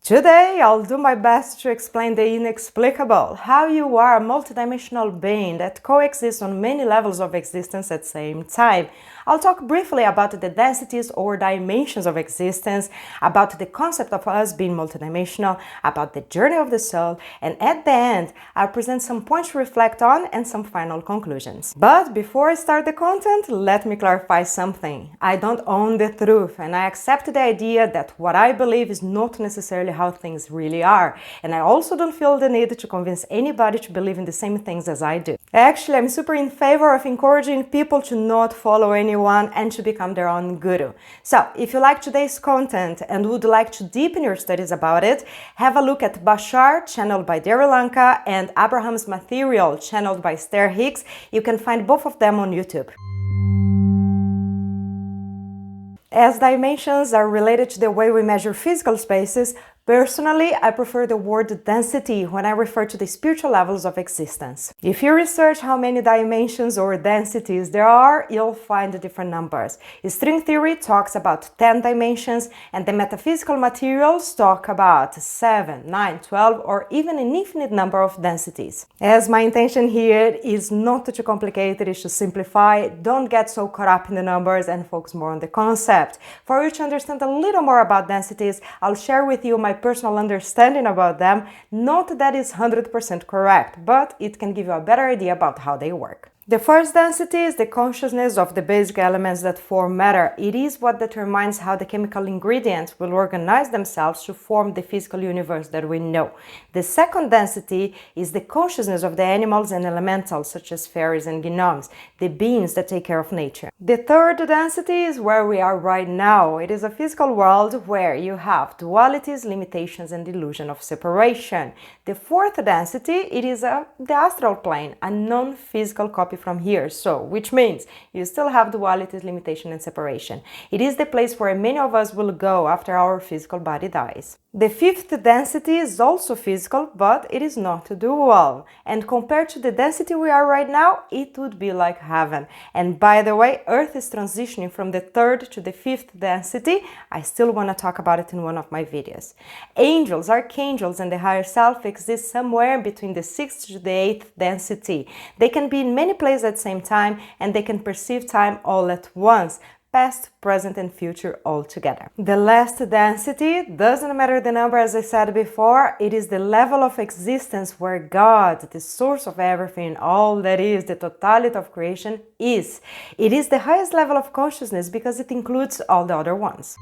Today, I'll do my best to explain the inexplicable, how you are a multidimensional being that coexists on many levels of existence at the same time. I'll talk briefly about the densities or dimensions of existence, about the concept of us being multidimensional, about the journey of the soul, and at the end, I'll present some points to reflect on and some final conclusions. But before I start the content, let me clarify something. I don't own the truth, and I accept the idea that what I believe is not necessarily how things really are. And I also don't feel the need to convince anybody to believe in the same things as I do. Actually, I'm super in favor of encouraging people to not follow anyone and to become their own guru. So, if you like today's content and would like to deepen your studies about it, have a look at Bashar, channeled by Daryl Lanka, and Abraham's Material, channeled by Esther Hicks. You can find both of them on YouTube. As dimensions are related to the way we measure physical spaces, personally, I prefer the word density when I refer to the spiritual levels of existence. If you research how many dimensions or densities there are, you'll find different numbers. String theory talks about 10 dimensions, and the metaphysical materials talk about 7, 9, 12, or even an infinite number of densities. As my intention here is not to complicate it, is to simplify, don't get so caught up in the numbers and focus more on the concept. For you to understand a little more about densities, I'll share with you my personal understanding about them. Not that it's 100% correct, but it can give you a better idea about how they work. The first density is the consciousness of the basic elements that form matter. It is what determines how the chemical ingredients will organize themselves to form the physical universe that we know. The second density is the consciousness of the animals and elementals, such as fairies and gnomes, the beings that take care of nature. The third density is where we are right now. It is a physical world where you have dualities, limitations, and illusion of separation. The fourth density, it is the astral plane, a non-physical copy from here, which means you still have dualities, limitation, and separation. It is the place where many of us will go after our physical body dies. The fifth density is also physical, but it is not dual. And compared to the density we are right now, it would be like heaven. And by the way, Earth is transitioning from the third to the fifth density. I still want to talk about it in one of my videos. Angels, archangels, and the higher self exist somewhere between the sixth to the eighth density. They can be in many places at the same time, and they can perceive time all at once. Past, present, and future all together. The last density, doesn't matter the number as I said before, it is the level of existence where God, the source of everything, all that is, the totality of creation is. It is the highest level of consciousness because it includes all the other ones.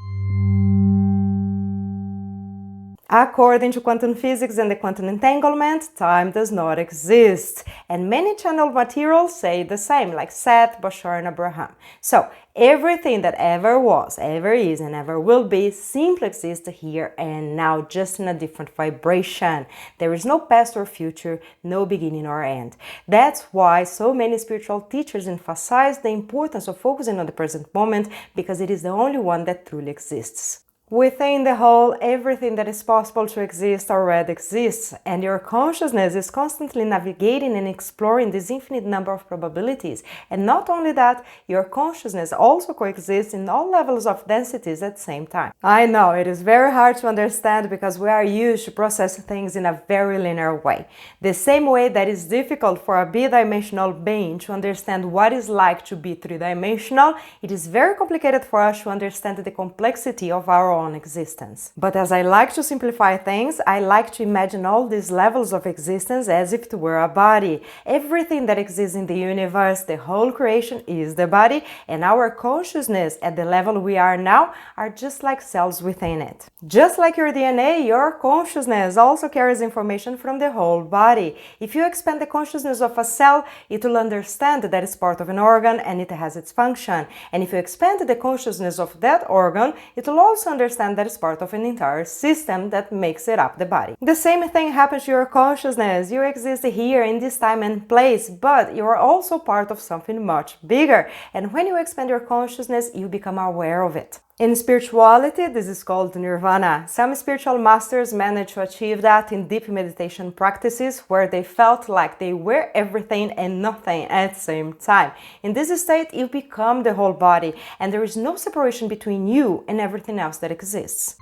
According to quantum physics and the quantum entanglement, time does not exist. And many channel materials say the same, like Seth, Bashar, and Abraham. So, everything that ever was, ever is, and ever will be simply exists here and now, just in a different vibration. There is no past or future, no beginning or end. That's why so many spiritual teachers emphasize the importance of focusing on the present moment, because it is the only one that truly exists. Within the whole, everything that is possible to exist already exists, and your consciousness is constantly navigating and exploring this infinite number of probabilities. And not only that, your consciousness also coexists in all levels of densities at the same time. I know, it is very hard to understand because we are used to process things in a very linear way. The same way that it's difficult for a bidimensional being to understand what it's like to be three-dimensional, it is very complicated for us to understand the complexity of our own existence. But as I like to simplify things, I like to imagine all these levels of existence as if it were a body. Everything that exists in the universe, the whole creation, is the body, and our consciousness at the level we are now are just like cells within it. Just like your DNA, your consciousness also carries information from the whole body. If you expand the consciousness of a cell, it will understand that it's part of an organ and it has its function. And if you expand the consciousness of that organ, it will also understand that it's part of an entire system that makes it up the body. The same thing happens to your consciousness. You exist here in this time and place, but you are also part of something much bigger. And when you expand your consciousness, you become aware of it. In spirituality, this is called nirvana. Some spiritual masters managed to achieve that in deep meditation practices where they felt like they were everything and nothing at the same time. In this state, you become the whole body, and there is no separation between you and everything else that exists.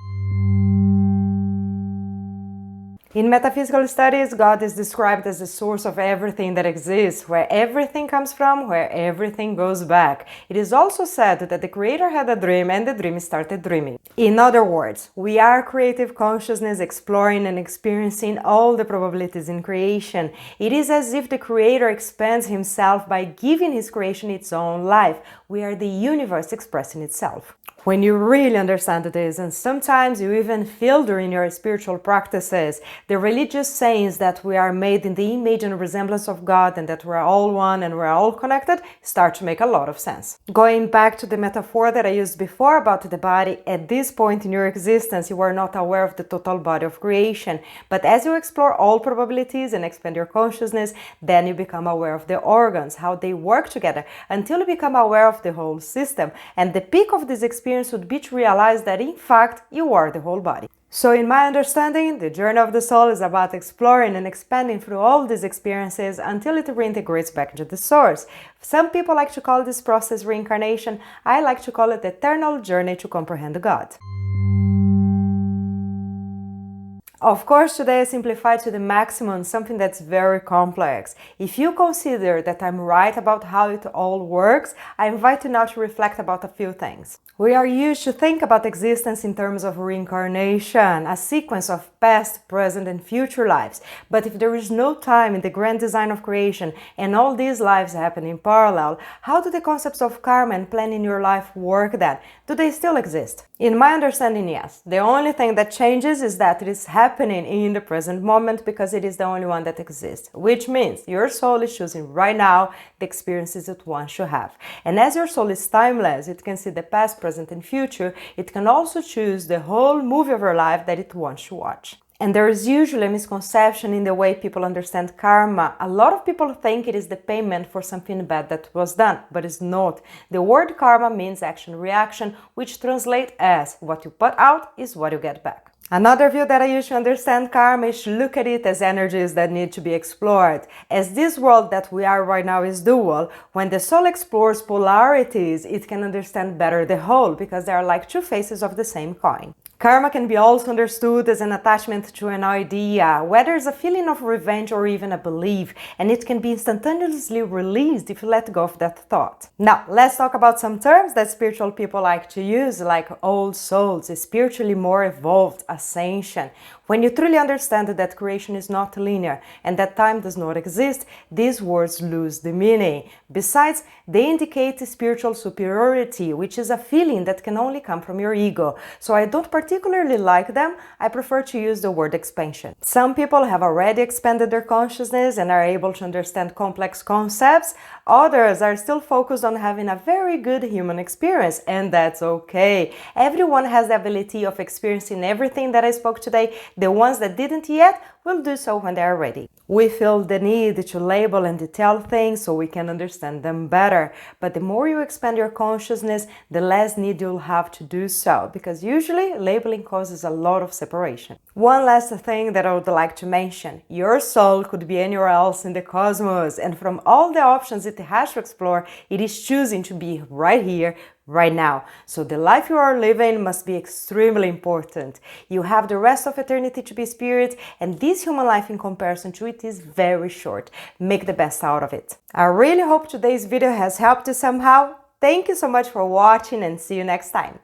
In metaphysical studies, God is described as the source of everything that exists, where everything comes from, where everything goes back. It is also said that the Creator had a dream and the dream started dreaming. In other words, we are creative consciousness exploring and experiencing all the probabilities in creation. It is as if the Creator expands Himself by giving His creation its own life. We are the universe expressing itself. When you really understand this, and sometimes you even feel during your spiritual practices, the religious sayings that we are made in the image and resemblance of God and that we're all one and we're all connected start to make a lot of sense. Going back to the metaphor that I used before about the body, at this point in your existence, you are not aware of the total body of creation. But as you explore all probabilities and expand your consciousness, then you become aware of the organs, how they work together, until you become aware of the whole system. And the peak of this experience would be to realize that in fact you are the whole body. So in my understanding, the journey of the soul is about exploring and expanding through all these experiences until it reintegrates back into the source. Some people like to call this process reincarnation. I like to call it the eternal journey to comprehend God. Of course, today I simplified to the maximum something that's very complex. If you consider that I'm right about how it all works, I invite you now to reflect about a few things. We are used to think about existence in terms of reincarnation, a sequence of past, present, and future lives. But if there is no time in the grand design of creation and all these lives happen in parallel, how do the concepts of karma and planning your life work then? Do they still exist? In my understanding, yes. The only thing that changes is that it is happening in the present moment because it is the only one that exists, which means your soul is choosing right now the experiences it wants to have. And as your soul is timeless, it can see the past, present, and future. It can also choose the whole movie of your life that it wants to watch. And there is usually a misconception in the way people understand karma. A lot of people think it is the payment for something bad that was done, but it's not. The word karma means action-reaction, which translates as what you put out is what you get back. Another view that I use to understand karma is to look at it as energies that need to be explored. As this world that we are right now is dual, when the soul explores polarities, it can understand better the whole because they are like two faces of the same coin. Karma can be also understood as an attachment to an idea, whether it's a feeling of revenge or even a belief, and it can be instantaneously released if you let go of that thought. Now, let's talk about some terms that spiritual people like to use, like old souls, spiritually more evolved, ascension. When you truly understand that creation is not linear and that time does not exist, these words lose the meaning. Besides, they indicate spiritual superiority, which is a feeling that can only come from your ego. So I don't particularly like them. I prefer to use the word expansion. Some people have already expanded their consciousness and are able to understand complex concepts. Others are still focused on having a very good human experience, and that's okay. Everyone has the ability of experiencing everything that I spoke today. The ones that didn't yet will do so when they are ready. We feel the need to label and detail things so we can understand them better. But the more you expand your consciousness, the less need you'll have to do so, because usually labeling causes a lot of separation. One last thing that I would like to mention. Your soul could be anywhere else in the cosmos, and from all the options it has to explore, it is choosing to be right here, right now. So the life you are living must be extremely important. You have the rest of eternity to be spirit, and this human life in comparison to it is very short. Make the best out of it. I really hope today's video has helped you somehow. Thank you so much for watching and see you next time.